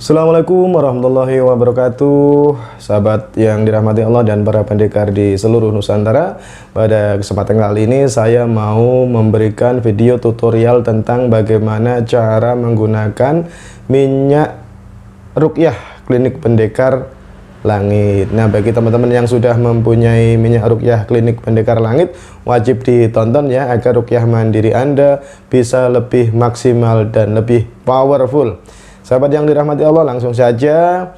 Assalamualaikum warahmatullahi wabarakatuh, sahabat yang dirahmati Allah dan para pendekar di seluruh Nusantara. Pada kesempatan kali ini saya mau memberikan video tutorial tentang bagaimana cara menggunakan minyak ruqyah klinik pendekar langit. Nah, bagi teman-teman yang sudah mempunyai minyak ruqyah klinik pendekar langit, wajib ditonton ya, agar ruqyah mandiri Anda bisa lebih maksimal dan lebih powerful. Sahabat yang dirahmati Allah, langsung saja.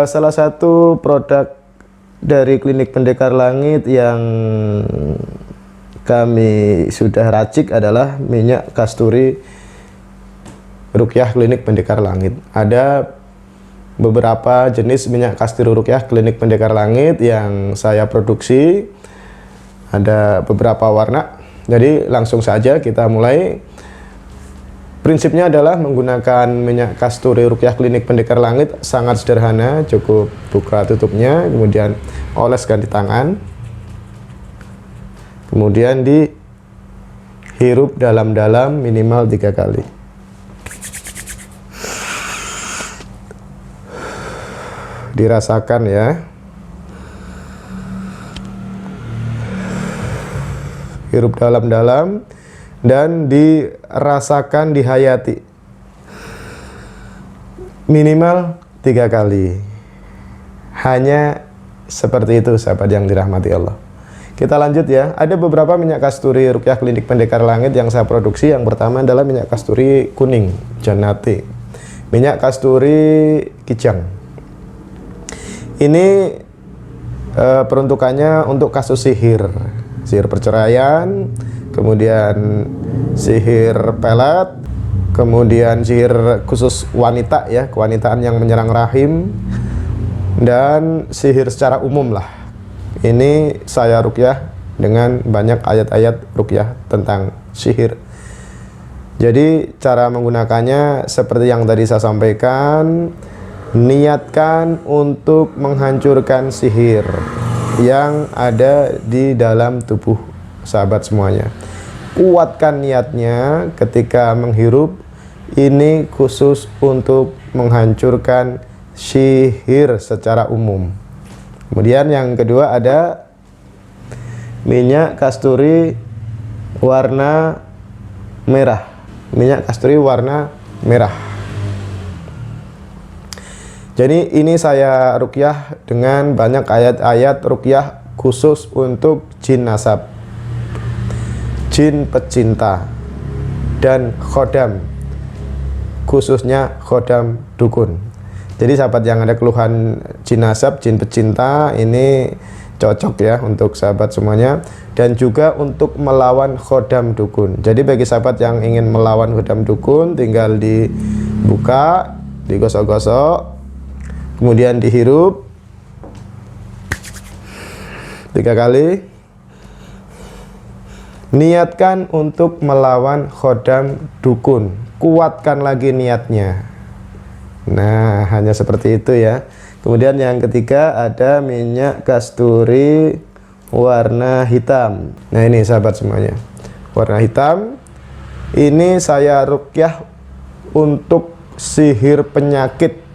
Salah satu produk dari klinik pendekar langit yang kami sudah racik adalah minyak kasturi ruqyah klinik pendekar langit. Ada beberapa jenis minyak kasturi ruqyah klinik pendekar langit yang saya produksi. Ada beberapa warna. Jadi langsung saja kita mulai. Prinsipnya adalah menggunakan minyak kasturi ruqyah klinik pendekar langit sangat sederhana, cukup buka tutupnya, kemudian oleskan di tangan, kemudian dihirup dalam-dalam minimal 3 kali. Dirasakan ya. Hirup dalam-dalam dan dirasakan, dihayati minimal 3 kali. Hanya seperti itu, sahabat yang dirahmati Allah. Kita lanjut ya. Ada beberapa minyak kasturi ruqyah klinik pendekar langit yang saya produksi. Yang pertama adalah minyak kasturi kuning Jannati, minyak kasturi kijang. Ini peruntukannya untuk kasus sihir perceraian, kemudian sihir pelet, kemudian sihir khusus wanita ya, kewanitaan yang menyerang rahim, dan sihir secara umum lah. Ini saya ruqyah dengan banyak ayat-ayat ruqyah tentang sihir. Jadi cara menggunakannya seperti yang tadi saya sampaikan, niatkan untuk menghancurkan sihir yang ada di dalam tubuh sahabat semuanya. Kuatkan niatnya ketika menghirup. Ini khusus untuk menghancurkan sihir secara umum. Kemudian yang kedua ada minyak kasturi warna merah, minyak kasturi warna merah. Jadi ini saya ruqyah dengan banyak ayat-ayat ruqyah khusus untuk jin nasab, jin pecinta, dan khodam, khususnya khodam dukun. Jadi sahabat yang ada keluhan jin nasab, jin pecinta, ini cocok ya untuk sahabat semuanya. Dan juga untuk melawan khodam dukun. Jadi bagi sahabat yang ingin melawan khodam dukun, tinggal dibuka, digosok-gosok, kemudian dihirup 3 kali. Niatkan untuk melawan khodam dukun. Kuatkan lagi niatnya. Nah, hanya seperti itu ya. Kemudian yang ketiga ada minyak kasturi warna hitam. Nah, ini sahabat semuanya, warna hitam. Ini saya ruqyah untuk sihir penyakit.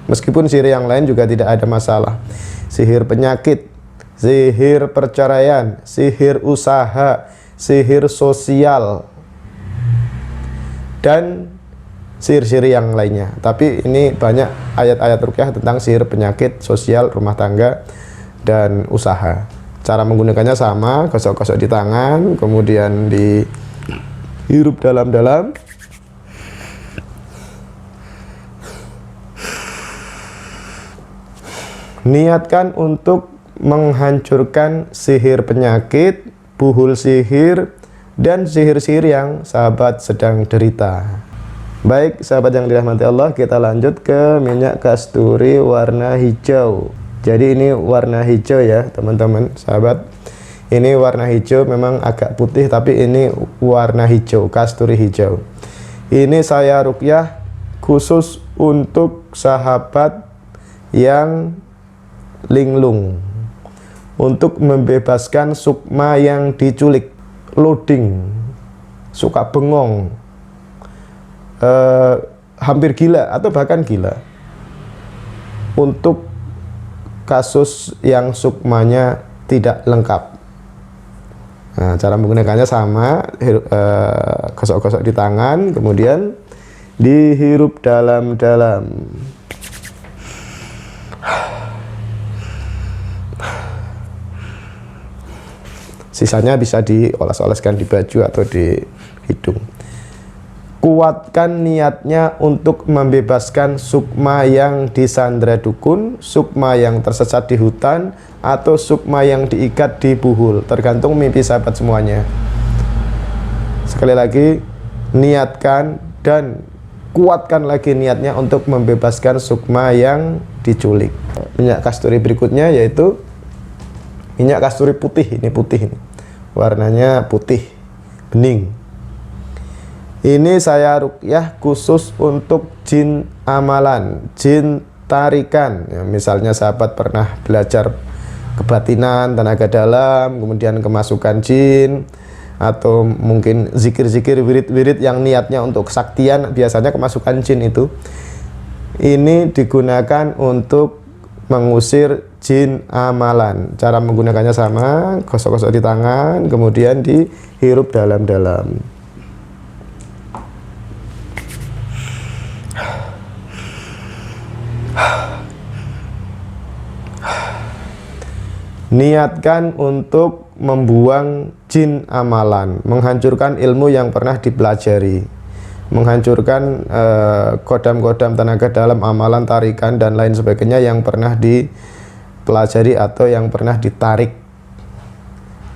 Meskipun sihir yang lain juga tidak ada masalah. Sihir penyakit, sihir perceraian, sihir usaha, sihir sosial, dan sihir-sihir yang lainnya. Tapi ini banyak ayat-ayat ruqyah tentang sihir penyakit, sosial, rumah tangga, dan usaha. Cara menggunakannya sama, gosok-gosok di tangan, kemudian dihirup dalam-dalam. Niatkan untuk menghancurkan sihir penyakit, buhul sihir, dan sihir-sihir yang sahabat sedang derita. Baik sahabat yang dirahmati Allah, kita lanjut ke minyak kasturi warna hijau. Jadi ini warna hijau ya teman-teman sahabat. Ini warna hijau, memang agak putih tapi ini warna hijau, kasturi hijau. Ini saya ruqyah khusus untuk sahabat yang linglung, untuk membebaskan sukma yang diculik, loading, suka bengong, hampir gila atau bahkan gila. Untuk kasus yang sukmanya tidak lengkap, nah, cara menggunakannya sama, gosok-gosok di tangan, kemudian dihirup dalam-dalam. Sisanya bisa dioles-oleskan di baju atau di hidung. Kuatkan niatnya untuk membebaskan sukma yang disandra dukun, sukma yang tersesat di hutan, atau sukma yang diikat di buhul. Tergantung mimpi sahabat semuanya. Sekali lagi, niatkan dan kuatkan lagi niatnya untuk membebaskan sukma yang diculik. Minyak kasturi berikutnya yaitu minyak kasturi putih. Ini putih ini. Warnanya putih, bening. Ini saya ruqyah khusus untuk jin amalan, jin tarikan. Ya, misalnya sahabat pernah belajar kebatinan, tenaga dalam, kemudian kemasukan jin, atau mungkin zikir-zikir, wirid-wirid yang niatnya untuk kesaktian, biasanya kemasukan jin itu. Ini digunakan untuk mengusir jin amalan. Cara menggunakannya sama, gosok-gosok di tangan, kemudian dihirup dalam-dalam. Niatkan untuk membuang jin amalan, menghancurkan ilmu yang pernah dipelajari, menghancurkan kodam-kodam tenaga dalam, amalan, tarikan, dan lain sebagainya yang pernah dipelajari atau yang pernah ditarik.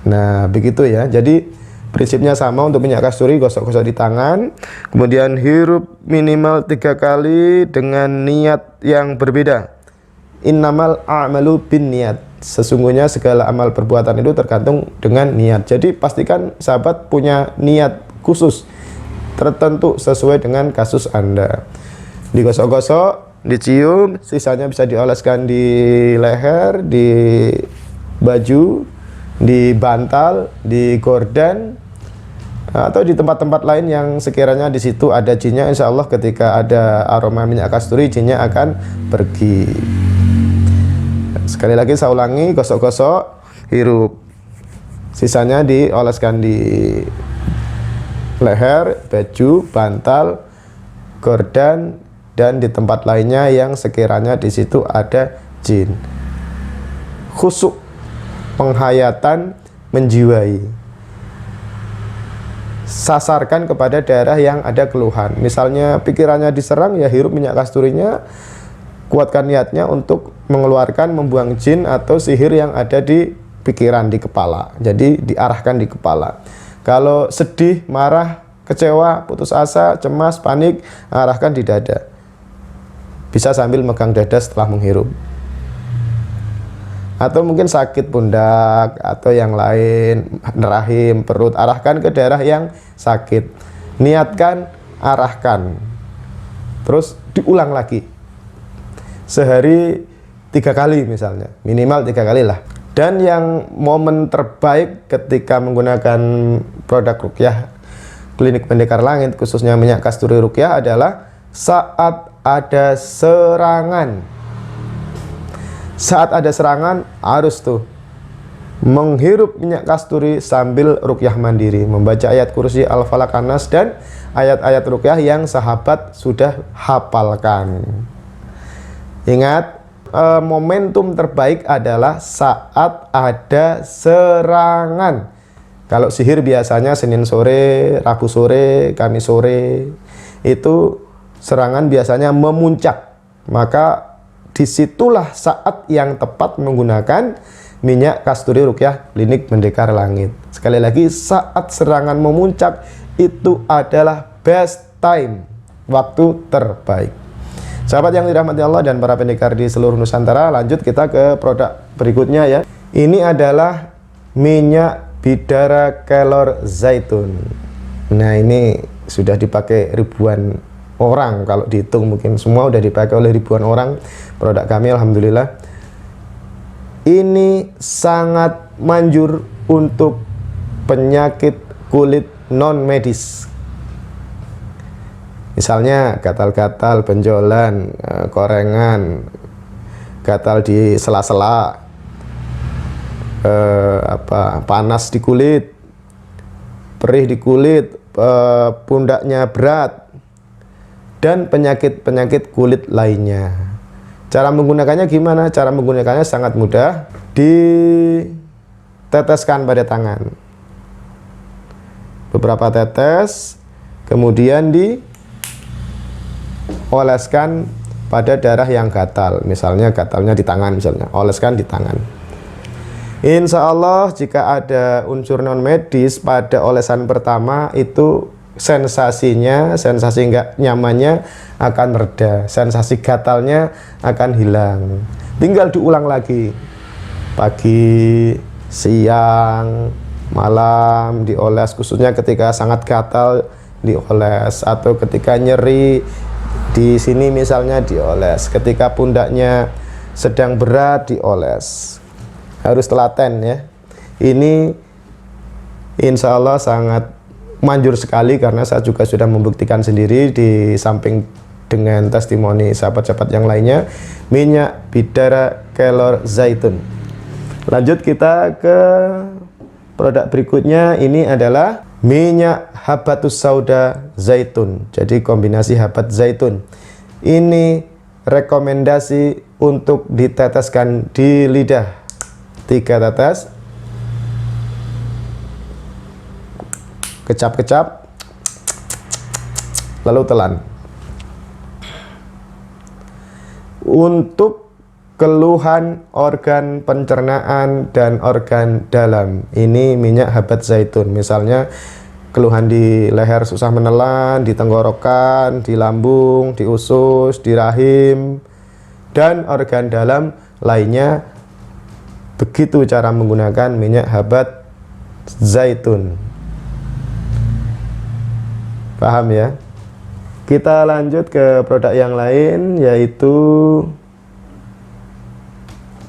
Nah, begitu ya. Jadi prinsipnya sama untuk minyak kasturi, gosok-gosok di tangan, kemudian hirup minimal 3 kali dengan niat yang berbeda. Innamal a'malu bin niat. Sesungguhnya segala amal perbuatan itu tergantung dengan niat. Jadi pastikan sahabat punya niat khusus tertentu sesuai dengan kasus Anda. Digosok-gosok, dicium, sisanya bisa dioleskan di leher, di baju, di bantal, di gorden, atau di tempat-tempat lain yang sekiranya di situ ada jinnya. Insya Allah ketika ada aroma minyak kasturi, jinnya akan pergi. Sekali lagi saya ulangi, gosok-gosok, hirup, sisanya dioleskan di leher, baju, bantal, gorden, dan di tempat lainnya yang sekiranya di situ ada jin. Khusuk, penghayatan, menjiwai. Sasarkan kepada daerah yang ada keluhan. Misalnya pikirannya diserang, ya hirup minyak kasturinya, kuatkan niatnya untuk mengeluarkan, membuang jin atau sihir yang ada di pikiran, di kepala. Jadi diarahkan di kepala. Kalau sedih, marah, kecewa, putus asa, cemas, panik, arahkan di dada. Bisa sambil megang dada setelah menghirup. Atau mungkin sakit pundak atau yang lain, rahim, perut, arahkan ke daerah yang sakit. Niatkan, arahkan. Terus diulang lagi. Sehari 3 kali misalnya, minimal 3 kali lah. Dan yang momen terbaik ketika menggunakan produk ruqyah Klinik Pendekar Langit, khususnya minyak kasturi ruqyah, adalah saat ada serangan. Saat ada serangan harus tuh menghirup minyak kasturi sambil ruqyah mandiri, membaca ayat kursi, al-falaq, an-nas, dan ayat-ayat ruqyah yang sahabat sudah hafalkan. Ingat, momentum terbaik adalah saat ada serangan. Kalau sihir biasanya Senin sore, Rabu sore, Kamis sore, itu serangan biasanya memuncak. Maka disitulah saat yang tepat menggunakan minyak kasturi ruqyah Klinik Pendekar Langit. Sekali lagi, saat serangan memuncak itu adalah best time, waktu terbaik. Sahabat yang dirahmati Allah dan para pendekar di seluruh Nusantara, lanjut kita ke produk berikutnya ya. Ini adalah minyak bidara kelor zaitun. Nah, ini sudah dipakai ribuan orang, kalau dihitung mungkin semua sudah dipakai oleh ribuan orang produk kami, alhamdulillah. Ini sangat manjur untuk penyakit kulit non medis. Misalnya gatal-gatal, benjolan, korengan, gatal di sela-sela, panas di kulit, perih di kulit, pundaknya berat, dan penyakit-penyakit kulit lainnya. Cara menggunakannya gimana? Cara menggunakannya sangat mudah. Diteteskan pada tangan, beberapa tetes, kemudian dioleskan pada daerah yang gatal. Misalnya gatalnya di tangan, misalnya oleskan di tangan. Insya Allah jika ada unsur non medis pada olesan pertama itu sensasinya, sensasi nggak nyamannya akan mereda, sensasi gatalnya akan hilang. Tinggal diulang lagi, pagi, siang, malam dioles, khususnya ketika sangat gatal dioles, atau ketika nyeri di sini misalnya dioles, ketika pundaknya sedang berat dioles. Harus telaten ya. Ini insya Allah sangat manjur sekali, karena saya juga sudah membuktikan sendiri di samping dengan testimoni sahabat-sahabat yang lainnya. Minyak bidara kelor zaitun. Lanjut kita ke produk berikutnya. Ini adalah minyak habatus sauda zaitun. Jadi kombinasi habat zaitun. Ini rekomendasi untuk diteteskan di lidah. 3 tetes. Kecap-kecap, lalu telan. Untuk keluhan organ pencernaan dan organ dalam, ini minyak habat zaitun. Misalnya keluhan di leher susah menelan, di tenggorokan, di lambung, di usus, di rahim, dan organ dalam lainnya. Begitu cara menggunakan minyak habat zaitun. Paham ya? Kita lanjut ke produk yang lain, yaitu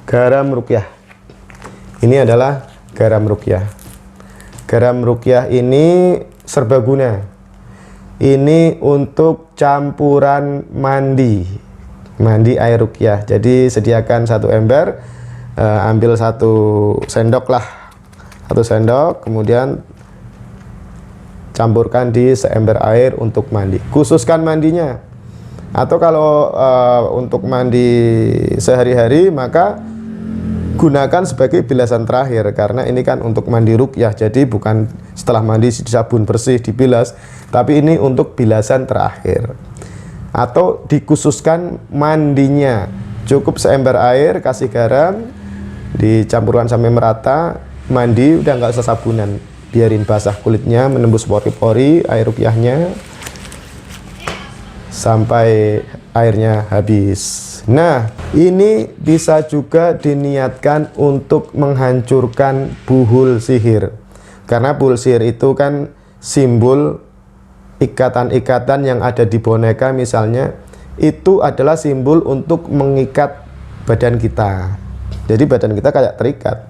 garam ruqyah. Ini adalah garam ruqyah. Garam ruqyah ini serbaguna. Ini untuk campuran mandi air ruqyah. Jadi sediakan 1 ember, ambil 1 sendok lah, 1 sendok, kemudian campurkan di seember air untuk mandi. Khususkan mandinya. Atau kalau untuk mandi sehari-hari, maka gunakan sebagai bilasan terakhir, karena ini kan untuk mandi ruqyah. Jadi bukan setelah mandi sabun bersih dibilas, tapi ini untuk bilasan terakhir. Atau dikhususkan mandinya. Cukup seember air, kasih garam, dicampurkan sampai merata, mandi, udah nggak usah sabunan. Biarin basah kulitnya, menembus pori-pori air ruqyahnya sampai airnya habis. Nah, ini bisa juga diniatkan untuk menghancurkan buhul sihir. Karena buhul sihir itu kan simbol ikatan-ikatan yang ada di boneka misalnya, itu adalah simbol untuk mengikat badan kita. Jadi badan kita kayak terikat.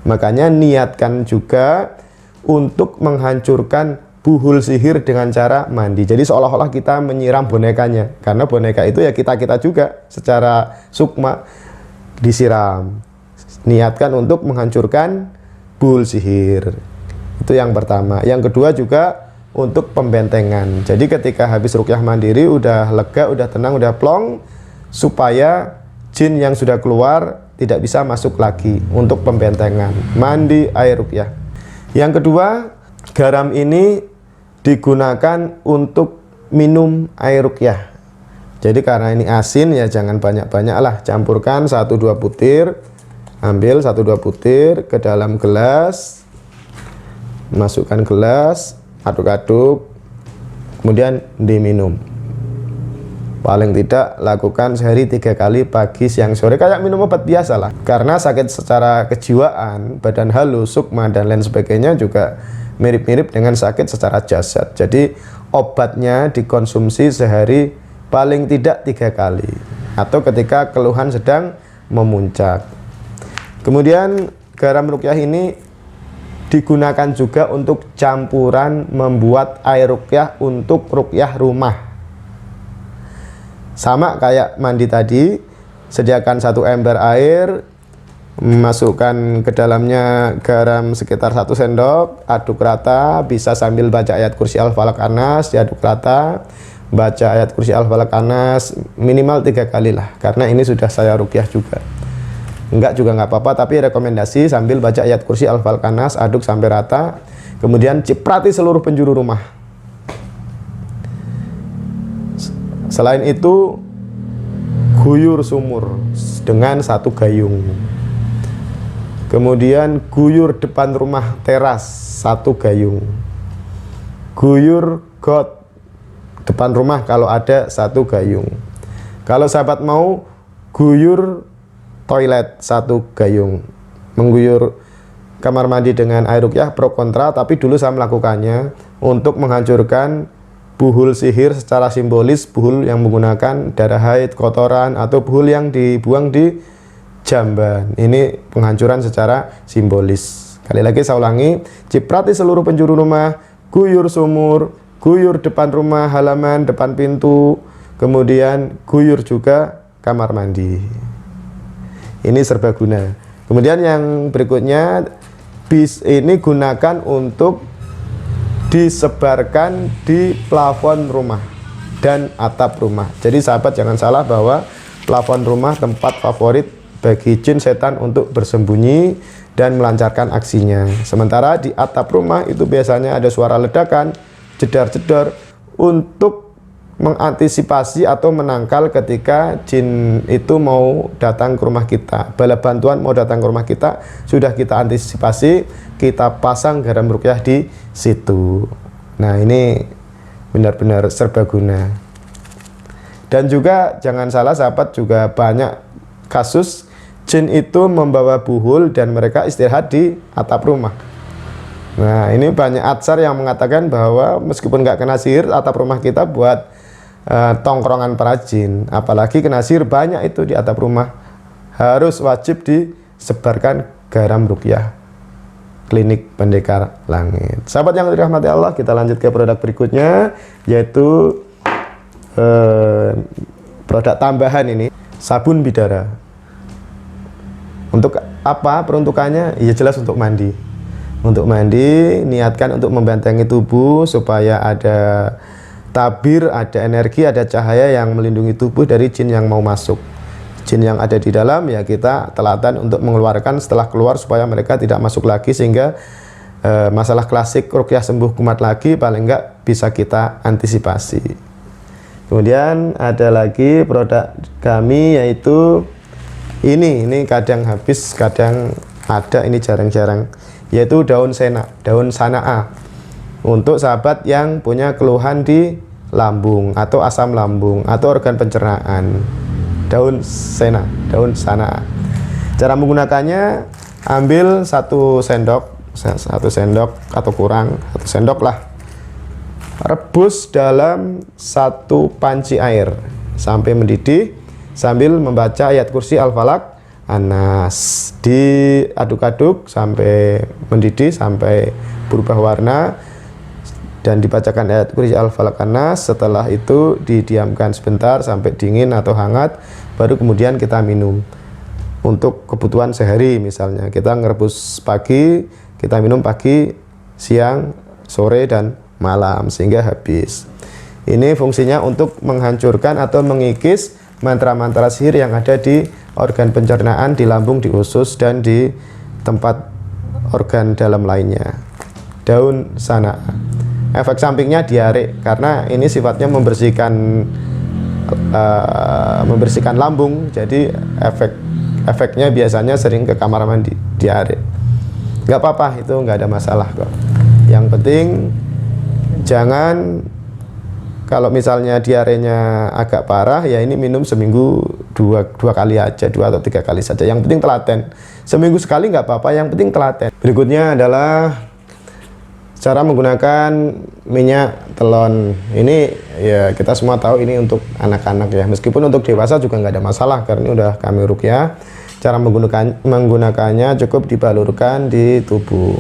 Makanya niatkan juga untuk menghancurkan buhul sihir dengan cara mandi. Jadi seolah-olah kita menyiram bonekanya, karena boneka itu ya kita-kita juga secara sukma disiram. Niatkan untuk menghancurkan buhul sihir. Itu yang pertama. Yang kedua juga untuk pembentengan. Jadi ketika habis ruqyah mandiri udah lega, udah tenang, udah plong, supaya jin yang sudah keluar tidak bisa masuk lagi. Untuk pembentengan, mandi air ruqyah. Yang kedua, garam ini digunakan untuk minum air ruqyah. Jadi karena ini asin ya jangan banyak-banyak lah. Campurkan 1-2 butir. Ambil 1-2 butir ke dalam gelas. Masukkan gelas, aduk-aduk, kemudian diminum. Paling tidak lakukan sehari 3 kali, pagi, siang, sore, kayak minum obat biasa lah. Karena sakit secara kejiwaan, badan halus, sukma, dan lain sebagainya juga mirip-mirip dengan sakit secara jasad. Jadi obatnya dikonsumsi sehari paling tidak 3 kali, atau ketika keluhan sedang memuncak. Kemudian garam ruqyah ini digunakan juga untuk campuran membuat air ruqyah untuk ruqyah rumah. Sama kayak mandi tadi, sediakan 1 ember air, masukkan ke dalamnya garam sekitar 1 sendok, aduk rata, bisa sambil baca ayat kursi Al-Falaq An-Nas, diaduk rata, baca ayat kursi Al-Falaq An-Nas minimal 3 kali lah, karena ini sudah saya ruqyah juga. Enggak juga nggak apa-apa, tapi rekomendasi sambil baca ayat kursi Al-Falaq An-Nas, aduk sampai rata, kemudian ciprati seluruh penjuru rumah. Selain itu, guyur sumur dengan 1 gayung. Kemudian guyur depan rumah teras 1 gayung. Guyur got depan rumah kalau ada 1 gayung. Kalau sahabat mau guyur toilet 1 gayung. Mengguyur kamar mandi dengan air ruqyah pro kontra, tapi dulu saya melakukannya untuk menghancurkan buhul sihir secara simbolis, buhul yang menggunakan darah haid, kotoran, atau buhul yang dibuang di jamban. Ini penghancuran secara simbolis. Kali lagi saya ulangi, ciprati seluruh penjuru rumah, guyur sumur, guyur depan rumah, halaman, depan pintu, kemudian guyur juga kamar mandi. Ini serbaguna. Kemudian yang berikutnya, ini gunakan untuk disebarkan di plafon rumah dan atap rumah. Jadi sahabat jangan salah bahwa plafon rumah tempat favorit bagi jin setan untuk bersembunyi dan melancarkan aksinya. Sementara di atap rumah itu biasanya ada suara ledakan, jedar-jedar, untuk mengantisipasi atau menangkal ketika jin itu mau datang ke rumah kita. Bala bantuan mau datang ke rumah kita, sudah kita antisipasi, kita pasang garam ruqyah di situ. Nah, ini benar-benar serbaguna. Dan juga jangan salah sahabat, juga banyak kasus jin itu membawa buhul dan mereka istirahat di atap rumah. Nah, ini banyak atsar yang mengatakan bahwa meskipun nggak kena sihir, atap rumah kita buat tongkrongan para jin. Apalagi kena sihir banyak itu di atap rumah. Harus wajib disebarkan garam ruqyah klinik pendekar langit. Sahabat yang dirahmati Allah, kita lanjut ke produk berikutnya, yaitu produk tambahan ini, sabun bidara. Untuk apa peruntukannya? Ya jelas untuk mandi. Untuk mandi, niatkan untuk membentengi tubuh supaya ada tabir, ada energi, ada cahaya yang melindungi tubuh dari jin yang mau masuk. Jin yang ada di dalam, ya kita teladan untuk mengeluarkan setelah keluar supaya mereka tidak masuk lagi, sehingga masalah klasik ruqyah sembuh kumat lagi paling enggak bisa kita antisipasi. Kemudian ada lagi produk kami, yaitu ini kadang habis, kadang ada, ini jarang-jarang, yaitu daun sena, daun sanaa. Untuk sahabat yang punya keluhan di lambung atau asam lambung atau organ pencernaan, daun sena, daun sanaa. Cara menggunakannya, ambil 1 sendok atau kurang 1 sendok lah, rebus dalam 1 panci air sampai mendidih sambil membaca ayat kursi Al-Falaq An-Nas. Diaduk-aduk sampai mendidih, sampai berubah warna, dan dibacakan ayat kursi Al-Falaq An-Nas. Setelah itu didiamkan sebentar sampai dingin atau hangat, baru kemudian kita minum. Untuk kebutuhan sehari, misalnya kita ngerebus pagi, kita minum pagi, siang, sore, dan malam sehingga habis. Ini fungsinya untuk menghancurkan atau mengikis mantra-mantra sihir yang ada di organ pencernaan, di lambung, di usus, dan di tempat organ dalam lainnya. Daun sanaa. Efek sampingnya diare, karena ini sifatnya membersihkan lambung. Jadi efeknya biasanya sering ke kamar mandi, diare. Nggak apa-apa, itu nggak ada masalah kok. Yang penting jangan, kalau misalnya diarenya agak parah, ya ini minum seminggu dua kali aja, 2 atau 3 kali saja. Yang penting telaten. Seminggu sekali nggak apa-apa, yang penting telaten. Berikutnya adalah cara menggunakan minyak telon. Ini ya kita semua tahu ini untuk anak-anak ya. Meskipun untuk dewasa juga nggak ada masalah, karena ini udah kami ruqyah. Cara menggunakannya cukup dibalurkan di tubuh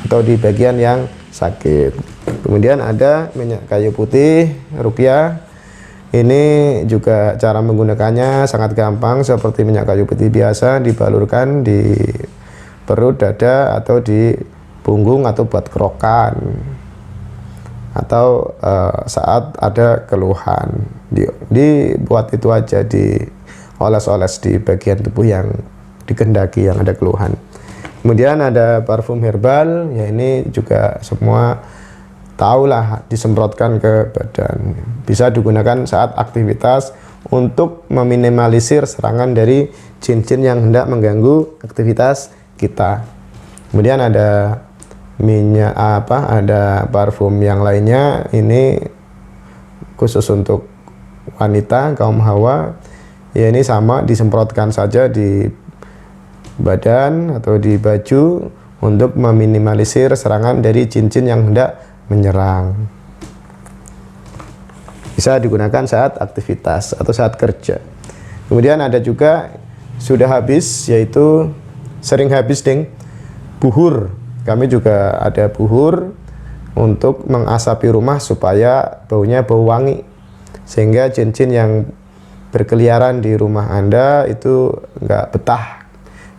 atau di bagian yang sakit. Kemudian ada minyak kayu putih ruqyah. Ini juga cara menggunakannya sangat gampang, seperti minyak kayu putih biasa, dibalurkan di perut, dada, atau di punggung, atau buat kerokan, atau saat ada keluhan dibuat itu aja, dioles-oles di bagian tubuh yang dikehendaki yang ada keluhan. Kemudian ada parfum herbal, ya ini juga semua tahulah, disemprotkan ke badan. Bisa digunakan saat aktivitas untuk meminimalisir serangan dari jin-jin yang hendak mengganggu aktivitas kita. Kemudian ada minyak ada parfum yang lainnya, ini khusus untuk wanita, kaum hawa. Ya ini sama, disemprotkan saja di badan atau di baju untuk meminimalisir serangan dari jin-jin yang hendak menyerang. Bisa digunakan saat aktivitas atau saat kerja. Kemudian ada juga sudah habis, yaitu sering habis buhur. Kami juga ada buhur untuk mengasapi rumah supaya baunya bau wangi, sehingga jin-jin yang berkeliaran di rumah Anda itu nggak betah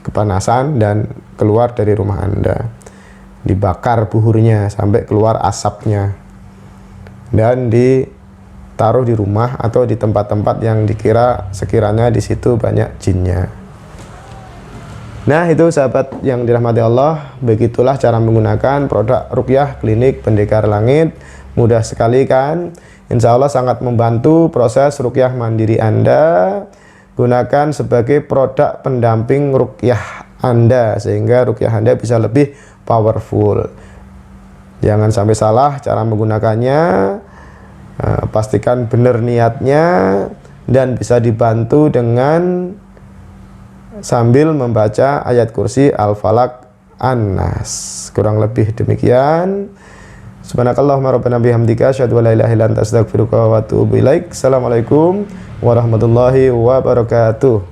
kepanasan dan keluar dari rumah Anda. Dibakar buhurnya sampai keluar asapnya dan ditaruh di rumah atau di tempat-tempat yang sekiranya di situ banyak jinnya. Nah, itu sahabat yang dirahmati Allah, begitulah cara menggunakan produk ruqyah klinik Pendekar Langit. Mudah sekali kan? Insya Allah sangat membantu proses ruqyah mandiri Anda. Gunakan sebagai produk pendamping ruqyah Anda, sehingga ruqyah Anda bisa lebih powerful. Jangan sampai salah cara menggunakannya. Pastikan benar niatnya dan bisa dibantu dengan sambil membaca ayat kursi Al-Falaq, An-Nas. Kurang lebih demikian. Subhanakallahumma rabbana bihamdika asyhadu an la ilaha illa anta astaghfiruka wa atubu ilaik. Assalamualaikum warahmatullahi wabarakatuh.